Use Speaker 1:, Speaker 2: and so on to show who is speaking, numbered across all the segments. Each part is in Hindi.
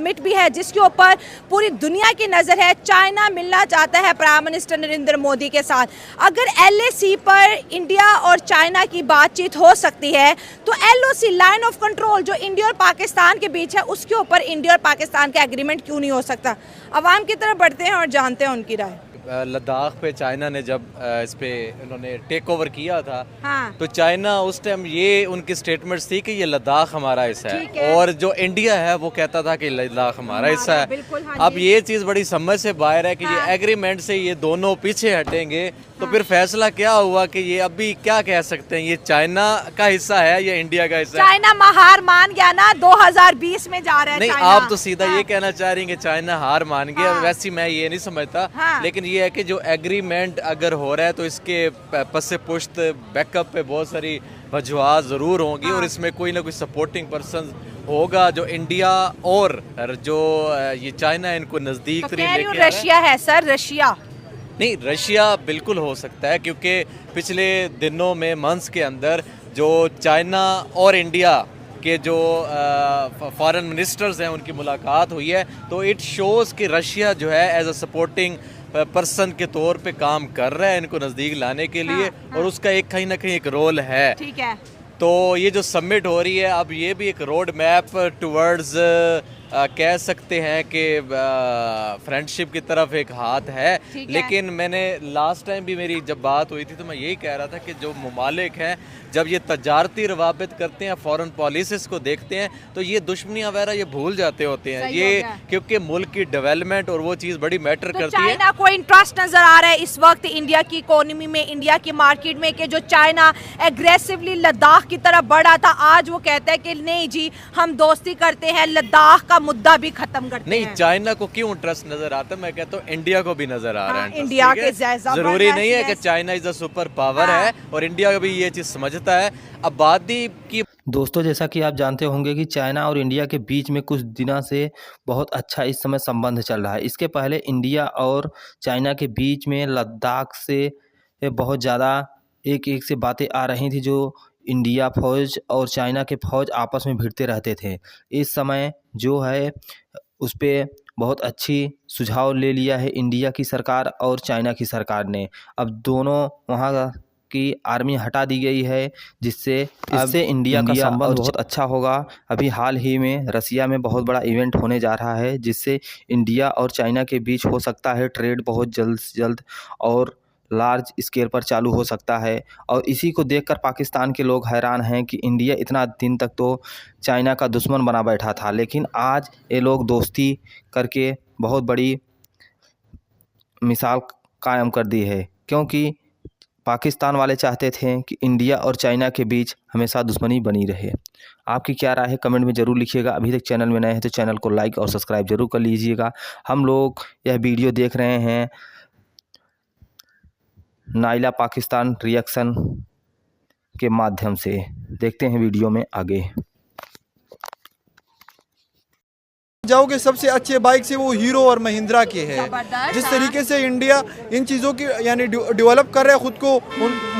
Speaker 1: समिट भी है जिसके ऊपर पूरी दुनिया की नज़र है। चाइना मिलना चाहता है प्राइम मिनिस्टर नरेंद्र मोदी के साथ। अगर LAC पर इंडिया और चाइना की बातचीत हो सकती है तो LOC लाइन ऑफ कंट्रोल जो इंडिया और पाकिस्तान के बीच है उसके ऊपर इंडिया और पाकिस्तान का एग्रीमेंट क्यों नहीं हो सकता। अवाम की तरफ बढ़ते हैं और जानते हैं उनकी राय।
Speaker 2: लद्दाख पे चाइना ने जब इस पे उन्होंने टेक ओवर किया था,
Speaker 1: हाँ।
Speaker 2: तो चाइना उस टाइम ये उनकी स्टेटमेंट्स थी कि ये लद्दाख हमारा हिस्सा है और जो इंडिया है वो कहता था कि लद्दाख हमारा हिस्सा है।
Speaker 1: हाँ,
Speaker 2: अब ये चीज़ बड़ी समझ से बाहर है कि ये एग्रीमेंट से ये दोनों पीछे हटेंगे तो फिर फैसला क्या हुआ कि ये अभी क्या कह सकते हैं, ये चाइना का हिस्सा है या इंडिया का हिस्सा है।
Speaker 1: चाइना हार मान गया ना, 2020 में जा रहा है।
Speaker 2: नहीं, आप तो सीधा ये कहना चाह रही हैं कि चाइना हार मान गया। वैसे मैं ये नहीं समझता, लेकिन ये है कि जो एग्रीमेंट अगर हो रहा है तो इसके पसे पुश्त बैकअप पे बहुत सारी वजूहात ज़रूर होंगी और इसमें कोई ना कोई सपोर्टिंग पर्सन होगा जो इंडिया और जो ये चाइना इनको नज़दीक
Speaker 1: रशिया है सर, रशिया
Speaker 2: नहीं, रशिया बिल्कुल हो सकता है क्योंकि पिछले दिनों में मंथ्स के अंदर जो चाइना और इंडिया के जो फॉरेन मिनिस्टर्स हैं उनकी मुलाकात हुई है, तो इट शोज़ कि रशिया जो है एज अ सपोर्टिंग पर्सन के तौर पे काम कर रहा है इनको नज़दीक लाने के लिए। और उसका एक कहीं ना कहीं एक रोल है।
Speaker 1: ठीक है।
Speaker 2: तो ये जो समिट हो रही है अब ये भी एक रोड मैप टुवर्ड्स कह सकते हैं कि फ्रेंडशिप की तरफ एक हाथ है। लेकिन मैंने लास्ट टाइम भी मेरी जब बात हुई थी तो मैं यही कह रहा था कि जो ममालिक हैं जब ये तजारती रवाबित करते हैं, फॉरेन पॉलिसीज़ को देखते हैं तो ये दुश्मनियाँ वगैरह ये भूल जाते होते हैं ये, क्योंकि मुल्क की डेवलपमेंट और वो चीज़ बड़ी मैटर करती है।
Speaker 1: चाइना को इंटरेस्ट नजर आ रहा है इस वक्त इंडिया की इकोनॉमी में, इंडिया की मार्केट में, कि जो चाइना एग्रेसिवली लद्दाख की तरफ बढ़ा था आज वो कहता है कि नहीं जी हम दोस्ती करते हैं, लद्दाख का मुद्दा भी खत्म करते हैं।
Speaker 2: नहीं, चाइना को क्यों इंटरेस्ट नजर आता है? मैं कहता हूँ इंडिया को भी नजर आ रहा है।
Speaker 1: इंडिया के
Speaker 2: जरूरी नहीं है कि China is a super power है और इंडिया भी ये चीज समझता है। आबादी की
Speaker 3: दोस्तों, जैसा कि आप जानते होंगे कि चाइना और इंडिया के बीच में कुछ दिनों से बहुत अच्छा इस समय संबंध चल रहा है। इसके पहले इंडिया और चाइना के बीच में लद्दाख से बहुत ज़्यादा एक से बातें आ रही थी जो इंडिया फ़ौज और चाइना के फ़ौज आपस में भिड़ते रहते थे। इस समय जो है उस पर बहुत अच्छी सुझाव ले लिया है इंडिया की सरकार और चाइना की सरकार ने। अब दोनों वहाँ की आर्मी हटा दी गई है जिससे इससे इंडिया का संबंध बहुत अच्छा होगा। अभी हाल ही में रसिया में बहुत बड़ा इवेंट होने जा रहा है जिससे इंडिया और चाइना के बीच हो सकता है ट्रेड बहुत जल्द से जल्द और लार्ज स्केल पर चालू हो सकता है। और इसी को देखकर पाकिस्तान के लोग हैरान हैं कि इंडिया इतना दिन तक तो चाइना का दुश्मन बना बैठा था, लेकिन आज ये लोग दोस्ती करके बहुत बड़ी मिसाल कायम कर दी है। क्योंकि पाकिस्तान वाले चाहते थे कि इंडिया और चाइना के बीच हमेशा दुश्मनी बनी रहे। आपकी क्या राय है कमेंट में ज़रूर लिखिएगा। अभी तक चैनल में नए हैं तो चैनल को लाइक और सब्सक्राइब जरूर कर लीजिएगा। हम लोग यह वीडियो देख रहे हैं नाइला पाकिस्तान रिएक्शन के माध्यम से। देखते हैं वीडियो में आगे।
Speaker 4: जाओगे सबसे अच्छे बाइक से वो हीरो और महिंद्रा के है। जिस तरीके से इंडिया इन चीज़ों की यानी डेवलप कर रहा है खुद को,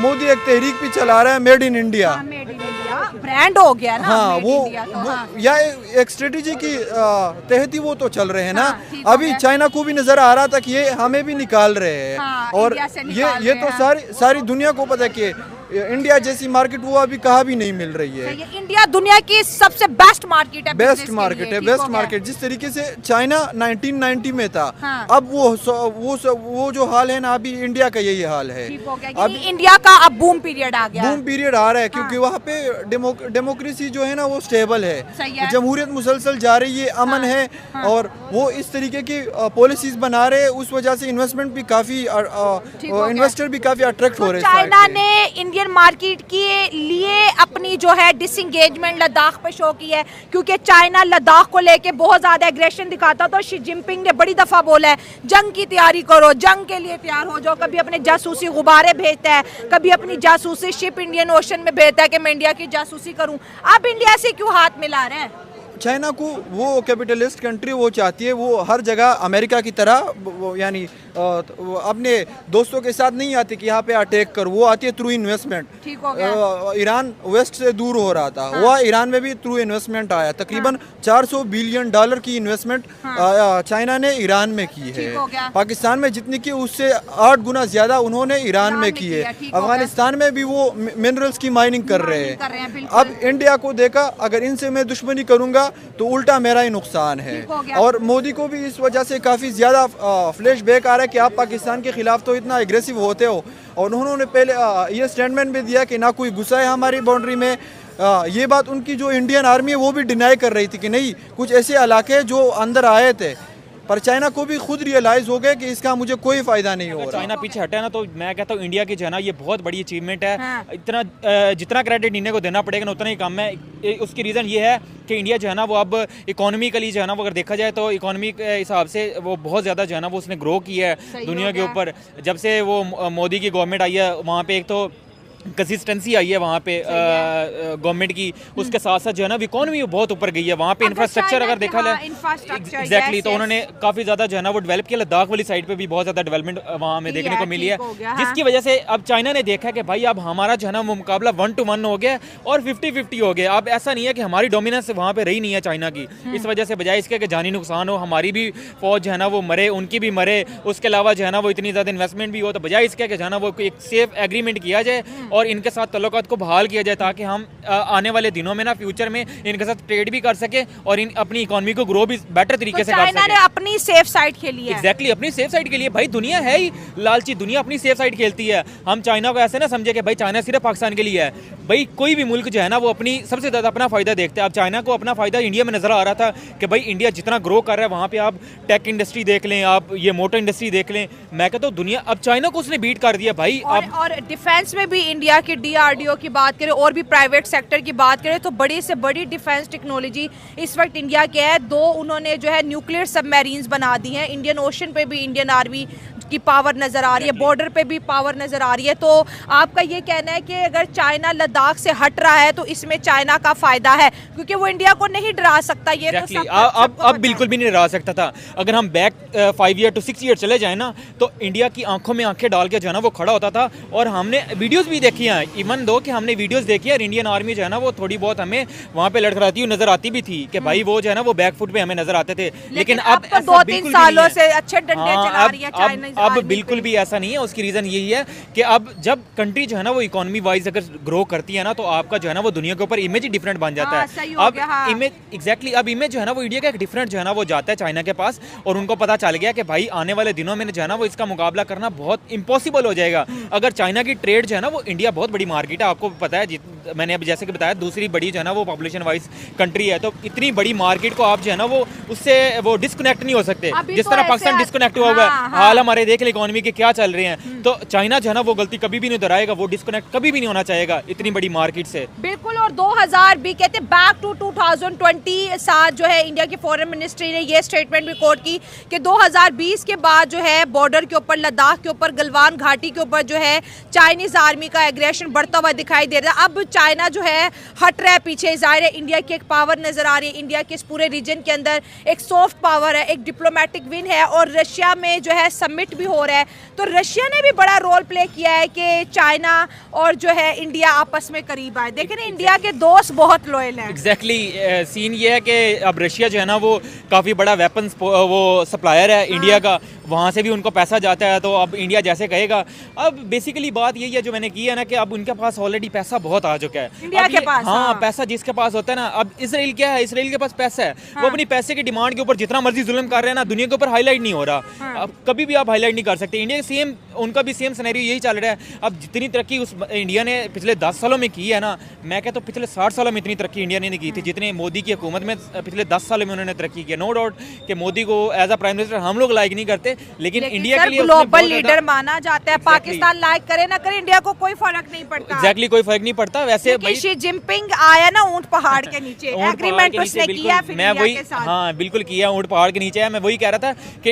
Speaker 4: मोदी एक तहरीक भी चला रहा है मेड इन इंडिया,
Speaker 1: ब्रांड हो गया ना।
Speaker 4: हाँ, वो या एक स्ट्रेटेजी की तहत ही वो तो चल रहे हैं ना। अभी चाइना को भी नजर आ रहा था कि ये हमें भी निकाल रहे हैं और ये तो सारी दुनिया को पता कि इंडिया जैसी मार्केट वो अभी कहाँ भी नहीं मिल रही है।
Speaker 1: ये इंडिया दुनिया की सबसे बेस्ट मार्केट है।
Speaker 4: बेस्ट मार्केट जिस तरीके से चाइना 1990 में था, अब वो जो हाल है ना अभी इंडिया का यही हाल है।
Speaker 1: अब इंडिया का अब बूम पीरियड आ गया।
Speaker 4: बूम पीरियड आ रहा है क्योंकि वहाँ पे डेमोक्रेसी जो है ना वो स्टेबल है, जमहूरियत मुसलसल जा रही है, अमन है और वो इस तरीके की पॉलिसीज बना रहे हैं। उस वजह से इन्वेस्टमेंट भी काफी इन्वेस्टर भी काफी अट्रैक्ट हो रहे हैं।
Speaker 1: चाइना ने इंडियन मार्केट के लिए अपनी जो है डिसएंगेजमेंट लद्दाख पे शो की है क्योंकि चाइना लद्दाख को लेके बहुत ज्यादा एग्रेशन दिखाता। तो शी जिनपिंग ने बड़ी दफा बोला है जंग की तैयारी करो, जंग के लिए तैयार हो जाओ। कभी अपने जासूसी गुब्बारे भेजता है, कभी अपनी जासूसी शिप इंडियन ओशन में भेजता है कि मैं इंडिया की जासूसी करूं। अब इंडिया से क्यों हाथ मिला रहे हैं?
Speaker 4: चाइना को वो कैपिटलिस्ट कंट्री वो चाहती है, वो हर जगह अमेरिका की तरह यानी अपने दोस्तों के साथ नहीं आती कि यहाँ पे अटैक कर, वो आती है थ्रू इन्वेस्टमेंट।
Speaker 1: ठीक हो गया।
Speaker 4: ईरान वेस्ट से दूर हो रहा था, वह ईरान में भी थ्रू इन्वेस्टमेंट आया। तकरीबन 400 बिलियन डॉलर की इन्वेस्टमेंट चाइना ने ईरान में की है। पाकिस्तान में जितनी की उससे 8 गुना ज्यादा उन्होंने ईरान में की है। अफगानिस्तान में भी वो मिनरल्स की माइनिंग कर रहे हैं। अब इंडिया को देखा, अगर इनसे मैं दुश्मनी करूंगा तो उल्टा मेरा ही नुकसान है। और मोदी को भी इस वजह से काफ़ी ज़्यादा फ्लैशबैक आ रहा है कि आप पाकिस्तान के खिलाफ तो इतना एग्रेसिव होते हो। और उन्होंने पहले ये स्टेटमेंट भी दिया कि ना कोई गुस्सा है हमारी बाउंड्री में। ये बात उनकी जो इंडियन आर्मी है वो भी डिनाई कर रही थी कि नहीं, कुछ ऐसे इलाके जो अंदर आए थे। पर चाइना को भी खुद रियलाइज हो गया कि इसका मुझे कोई फायदा नहीं हो रहा।
Speaker 5: चाइना पीछे हटा है ना, तो मैं कहता हूँ इंडिया की जो है ना ये बहुत बड़ी अचीवमेंट है। इतना जितना क्रेडिट इंडिया को देना पड़ेगा ना उतना ही कम है। उसकी रीज़न ये है कि इंडिया जो है ना वो अब इकोनॉमिकली जो है ना वो अगर देखा जाए तो इकोनॉमी के हिसाब से वो बहुत ज़्यादा जो है ना वो उसने ग्रो किया है दुनिया के ऊपर। जब से वो मोदी की गवर्नमेंट आई है वहाँ पे एक तो कंसिस्टेंसी आई है वहाँ पे गवर्नमेंट की, उसके साथ साथ जो है ना इकोनॉमी बहुत ऊपर गई है। वहाँ पे इंफ्रास्ट्रक्चर अगर देखा जाए एग्जैक्टली तो उन्होंने काफ़ी ज़्यादा जो है ना वो डेवलप किया। लद्दाख वाली साइड पे भी बहुत ज़्यादा डेवलपमेंट वहाँ में देखने को मिली है, जिसकी वजह से अब चाइना ने देखा कि भाई अब हमारा जो है ना वो मुकाबला 1-1 हो गया और 50-50 हो गया। अब ऐसा नहीं है कि हमारी डोमिनेंस वहाँ पे रही नहीं है चाइना की। इस वजह से बजाय इसके कि जानी नुकसान हो, हमारी भी फौज जो है ना वो मरे, उनकी भी मरे, उसके अलावा जो है ना वो इतनी ज़्यादा इन्वेस्टमेंट भी हो, तो बजाय इसके कि जो है ना वो एक सेफ एग्रीमेंट किया जाए और इनके साथ तल्लुकात को बहाल किया जाए ताकि हम आने वाले दिनों में ना फ्यूचर में इनके साथ ट्रेड भी कर सके और इन अपनी इकोनॉमी को ग्रो भी बेटर तरीके से कर सके।
Speaker 1: चाइना ने अपनी सेफ साइड खेली है।
Speaker 5: एग्जैक्टली अपनी सेफ साइड के लिए। भाई दुनिया है ही लालची, दुनिया अपनी सेफ साइड खेलती है। हम चाइना को ऐसे ना समझे कि भाई चाइना सिर्फ पाकिस्तान के लिए है। भाई कोई भी मुल्क जो है ना वो अपनी सबसे ज़्यादा अपना फायदा देखता है। अब चाइना को अपना फायदा इंडिया में नजर आ रहा था कि भाई इंडिया जितना ग्रो कर रहा है वहाँ पे आप टेक इंडस्ट्री देख लें, आप ये मोटर इंडस्ट्री देख लें। मैं कहता हूँ दुनिया अब चाइना को उसने बीट कर दिया भाई।
Speaker 1: और डिफेंस में भी इंडिया की DRDO की बात करें और भी प्राइवेट सेक्टर की बात करें तो बड़ी से बड़ी डिफेंस टेक्नोलॉजी इस वक्त इंडिया के है। 2 उन्होंने जो है न्यूक्लियर सबमरीन्स बना दी हैं। इंडियन ओशन पे भी इंडियन आर्मी की पावर नजर आ रही है, बॉर्डर पे भी पावर नजर आ रही है। तो आपका ये कहना है कि अगर चाइना लद्दाख से हट रहा है तो इसमें चाइना का फायदा है क्योंकि वो इंडिया को नहीं डरा सकता। ये
Speaker 5: exactly. तो अब बिल्कुल भी नहीं डरा सकता था। अगर हम बैक 5 ईयर to 6 ईयर चले जाए ना तो इंडिया की आंखों में आंखें डाल के जो है ना वो खड़ा होता था। और हमने वीडियोस भी देखी हैं, इवन दो कि हमने वीडियोस देखी है इंडियन आर्मी जो है ना वो थोड़ी बहुत हमें वहाँ पे लड़खड़ाती हुई नजर आती भी थी कि भाई वो जो है ना वो बैक फुट पे हमें नजर आते थे। लेकिन अब
Speaker 1: 2-3 सालों से अच्छे डंडे चला रही है चाइना।
Speaker 5: अब बिल्कुल भी ऐसा नहीं है। उसकी रीजन यही है कि अब जब कंट्री जो है ना वो इकोनॉमी वाइज अगर ग्रो करती है ना तो आपका जो है ना वो दुनिया के ऊपर इमेज ही डिफरेंट बन जाता है। अब इमेज एग्जैक्टली अब इमेज जो है ना वो इंडिया का एक डिफरेंट जो है ना वो जाता है चाइना के पास और उनको पता चल गया कि भाई आने वाले दिनों में जो है ना वो इसका मुकाबला करना बहुत इम्पॉसिबल हो जाएगा। अगर चाइना की ट्रेड जो है ना वो इंडिया बहुत बड़ी मार्केट है, आपको पता है, मैंने अब जैसे कि बताया दूसरी बड़ी जो है ना वो पॉपुलेशन वाइज कंट्री है। तो इतनी बड़ी मार्केट को आप जो है ना वो उससे वो डिस्कनेक्ट नहीं हो सकते जिस तरह पाकिस्तान डिस्कनेक्ट हुआ हुआ है। हाल हमारे देख ले इकोनॉमी के क्या चल रहे हैं। तो चाइना जो है ना वो गलती कभी भी नहीं दोहराएगा, वो डिस्कनेक्ट कभी भी नहीं होना चाहेगा इतनी बड़ी मार्केट से।
Speaker 1: बिल्कुल। और 2020 कहते हैं बैक टू 2020 साथ जो है इंडिया की फॉरेन मिनिस्ट्री ने ये स्टेटमेंट भी कोट की कि 2020 के बाद जो है बॉर्डर के ऊपर, लद्दाख के ऊपर, गलवान घाटी के ऊपर जो है चाइनीज आर्मी का एग्रेशन बढ़ता हुआ दिखाई दे रहा है। अब चाइना जो है हट रहा है पीछे। जाहिर है इंडिया की एक पावर नजर आ रही है, इंडिया के इस पूरे रीजन के अंदर एक सॉफ्ट पावर है, एक डिप्लोमेटिक विन है और रशिया में जो है समिट भी हो रहा है। तो रशिया ने भी बड़ा रोल प्ले किया है कि चाइना और जो है इंडिया आपस में करीब आए। देखें इंडिया के दोस्त बहुत लॉयल हैं।
Speaker 5: एग्जैक्टली सीन ये है कि अब रशिया जो है ना वो काफ़ी बड़ा वेपन्स वो सप्लायर है इंडिया का, वहाँ से भी उनको पैसा जाता है। तो अब इंडिया जैसे कहेगा, अब बेसिकली बात यही है जो मैंने की है ना कि अब उनके पास ऑलरेडी पैसा बहुत आ चुका है
Speaker 1: इंडिया के पास।
Speaker 5: हाँ, पैसा जिसके पास होता है ना, अब इसराइल क्या है, इसराइल के पास पैसा है। वो अपनी पैसे की डिमांड के ऊपर जितना मर्जी जुल्म कर रहे हैं ना, दुनिया के ऊपर हाईलाइट नहीं हो रहा। अब कभी भी आप हाईलाइट नहीं कर सकते। इंडिया सेम, उनका भी सेम सिनेरियो यही चल रहा है। अब जितनी तरक्की उस इंडिया ने पिछले 10 सालों में की है ना, मैं कहता हूँ पिछले 60 सालों में इतनी तरक्की इंडिया ने नहीं की थी जितने मोदी की हुकूमत में पिछले 10 सालों में उन्होंने तरक्की की। नो डाउट कि मोदी को एज अ प्राइम मिनिस्टर हम लोग लाइक नहीं करते, लेकिन इंडिया के लिए
Speaker 1: ग्लोबल लीडर माना जाता है। पाकिस्तान लाइक करे ना करे, इंडिया को कोई फर्क नहीं पड़ता।
Speaker 5: एग्जैक्टली कोई फर्क नहीं पड़ता। वैसे
Speaker 1: शी जिनपिंग आया ना ऊंट पहाड़ के नीचे, एग्रीमेंट उसने किया फिर
Speaker 5: मैं वही, हाँ बिल्कुल किया, ऊंट पहाड़ के नीचे है। मैं वही कह रहा था कि